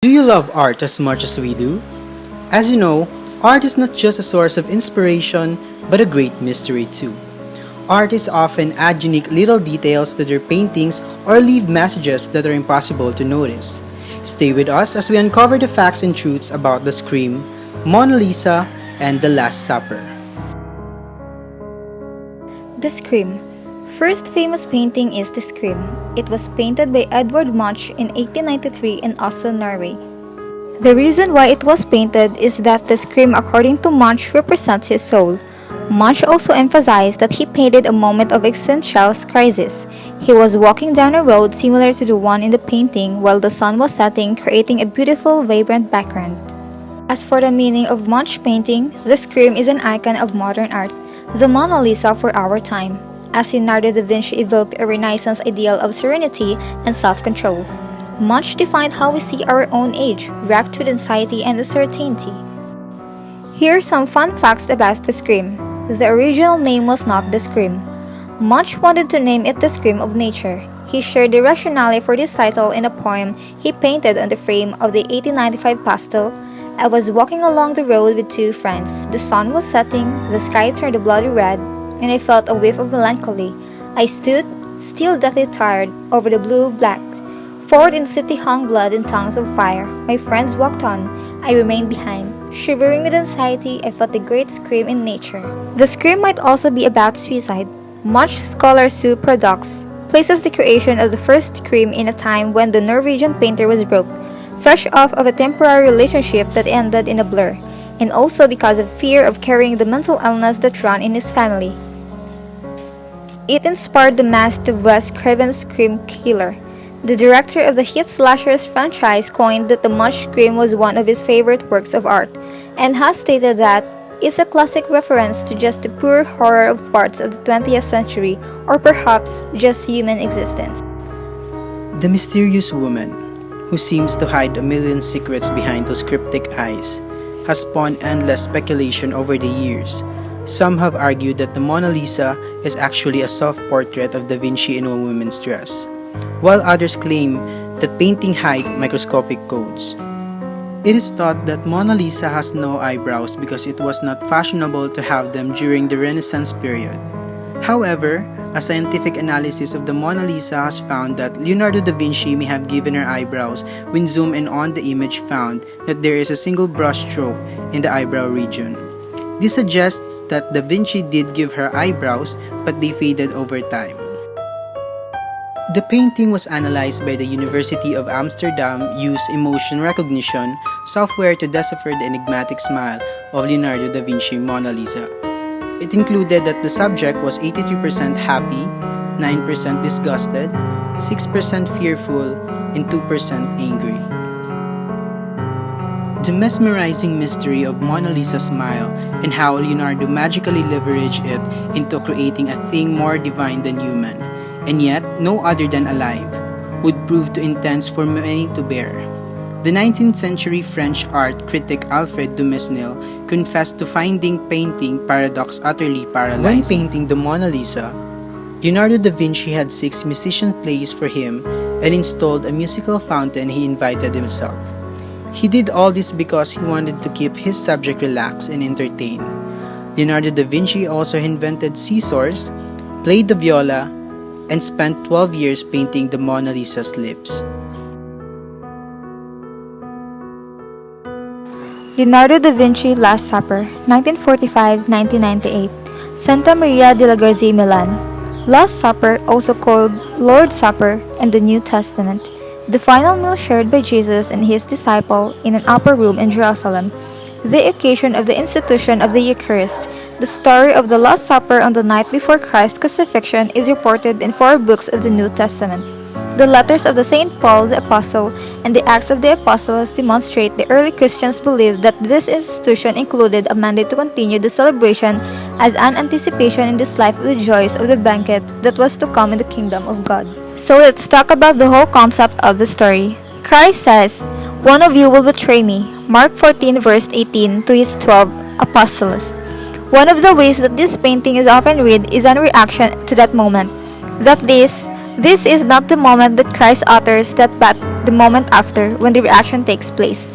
Do you love art as much as we do? As you know, art is not just a source of inspiration, but a great mystery too. Artists often add unique little details to their paintings or leave messages that are impossible to notice. Stay with us as we uncover the facts and truths about the Scream, Mona Lisa, and The Last Supper. The Scream. First famous painting is The Scream. It was painted by Edvard Munch in 1893 in Oslo, Norway. The reason why it was painted is that the Scream, according to Munch, represents his soul. Munch also emphasized that he painted a moment of existential crisis. He was walking down a road similar to the one in the painting while the sun was setting, creating a beautiful, vibrant background. As for the meaning of Munch painting, the Scream is an icon of modern art, the Mona Lisa for our time, as Leonardo da Vinci evoked a Renaissance ideal of serenity and self-control. Munch defined how we see our own age, racked with anxiety and uncertainty. Here are some fun facts about the Scream. The original name was not the Scream. Munch wanted to name it the Scream of Nature. He shared the rationale for this title in a poem he painted on the frame of the 1895 pastel. I was walking along the road with two friends. The sun was setting, the sky turned a bloody red, and I felt a whiff of melancholy. I stood, still deathly tired, over the blue black. Forward in the city hung blood and tongues of fire. My friends walked on. I remained behind. Shivering with anxiety, I felt the great scream in nature. The Scream might also be about suicide. Much scholar Sue Products places the creation of the first Scream in a time when the Norwegian painter was broke, fresh off of a temporary relationship that ended in a blur, and also because of fear of carrying the mental illness that ran in his family. It inspired the mask of Wes Craven's Scream Killer. The director of the hit slashers franchise coined that the Munch Scream was one of his favorite works of art, and has stated that it's a classic reference to just the pure horror of parts of the 20th century, or perhaps just human existence. The mysterious woman, who seems to hide a million secrets behind those cryptic eyes, has spawned endless speculation over the years. Some have argued that the Mona Lisa is actually a soft portrait of Da Vinci in a woman's dress, while others claim that painting hide microscopic codes. It is thought that Mona Lisa has no eyebrows because it was not fashionable to have them during the Renaissance period. However, a scientific analysis of the Mona Lisa has found that Leonardo da Vinci may have given her eyebrows when zoomed in on the image found that there is a single brush stroke in the eyebrow region. This suggests that da Vinci did give her eyebrows, but they faded over time. The painting was analyzed by the University of Amsterdam used emotion recognition software to decipher the enigmatic smile of Leonardo da Vinci Mona Lisa. It included that the subject was 83% happy, 9% disgusted, 6% fearful, and 2% angry. The mesmerizing mystery of Mona Lisa's smile and how Leonardo magically leveraged it into creating a thing more divine than human, and yet no other than alive, would prove too intense for many to bear. The 19th century French art critic Alfred de Mesnil confessed to finding painting paradox utterly paralyzing. When painting the Mona Lisa, Leonardo da Vinci had 6 musicians play for him and installed a musical fountain he invited himself. He did all this because he wanted to keep his subject relaxed and entertained. Leonardo da Vinci also invented scissors, played the viola, and spent 12 years painting the Mona Lisa's lips. Leonardo da Vinci Last Supper, 1945-1998, Santa Maria della Grazie, Milan. Last Supper, also called Lord's Supper in the New Testament, the final meal shared by Jesus and his disciple in an upper room in Jerusalem. The occasion of the institution of the Eucharist. The story of the Last Supper on the night before Christ's crucifixion is reported in 4 books of the New Testament. The letters of the Saint Paul the Apostle and the Acts of the Apostles demonstrate the early Christians believed that this institution included a mandate to continue the celebration as an anticipation in this life of the joys of the banquet that was to come in the kingdom of God. So let's talk about the whole concept of the story. Christ says, "One of you will betray me," Mark 14 verse 18 to his 12 apostles. One of the ways that this painting is often read is a reaction to that moment. That this, This is not the moment that Christ utters that, but the moment after, when the reaction takes place.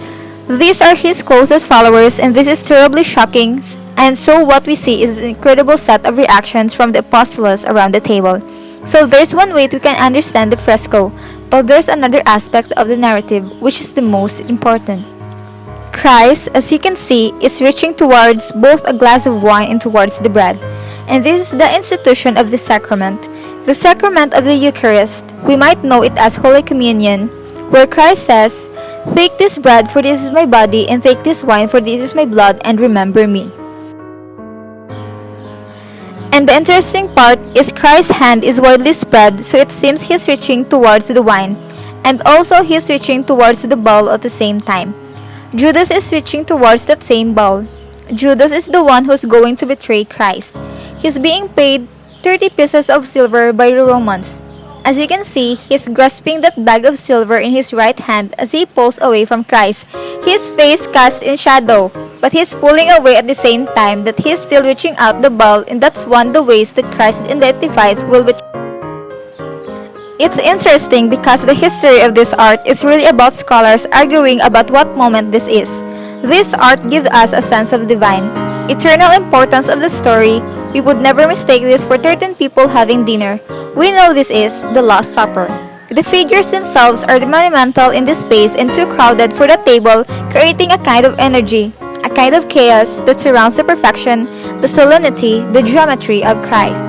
These are his closest followers, and this is terribly shocking, and so what we see is an incredible set of reactions from the apostles around the table. So there's one way we can understand the fresco, but there's another aspect of the narrative which is the most important. Christ, as you can see, is reaching towards both a glass of wine and towards the bread. And this is the institution of the sacrament. The sacrament of the Eucharist, we might know it as Holy Communion, where Christ says, "Take this bread, for this is my body, and take this wine, for this is my blood, and remember me." And the interesting part is Christ's hand is widely spread, so it seems he's reaching towards the wine, and also he's reaching towards the bowl at the same time. Judas is reaching towards that same bowl. Judas is the one who's going to betray Christ. He's being paid 30 pieces of silver by the Romans. As you can see, he's grasping that bag of silver in his right hand as he pulls away from Christ, his face cast in shadow, but he's pulling away at the same time that he's still reaching out the bowl, and that's one of the ways that Christ identifies will betray. It's interesting because the history of this art is really about scholars arguing about what moment this is. This art gives us a sense of divine, eternal importance of the story. We would never mistake this for 13 people having dinner. We know this is the Last Supper. The figures themselves are monumental in this space and too crowded for the table, creating a kind of energy, a kind of chaos that surrounds the perfection, the solemnity, the geometry of Christ.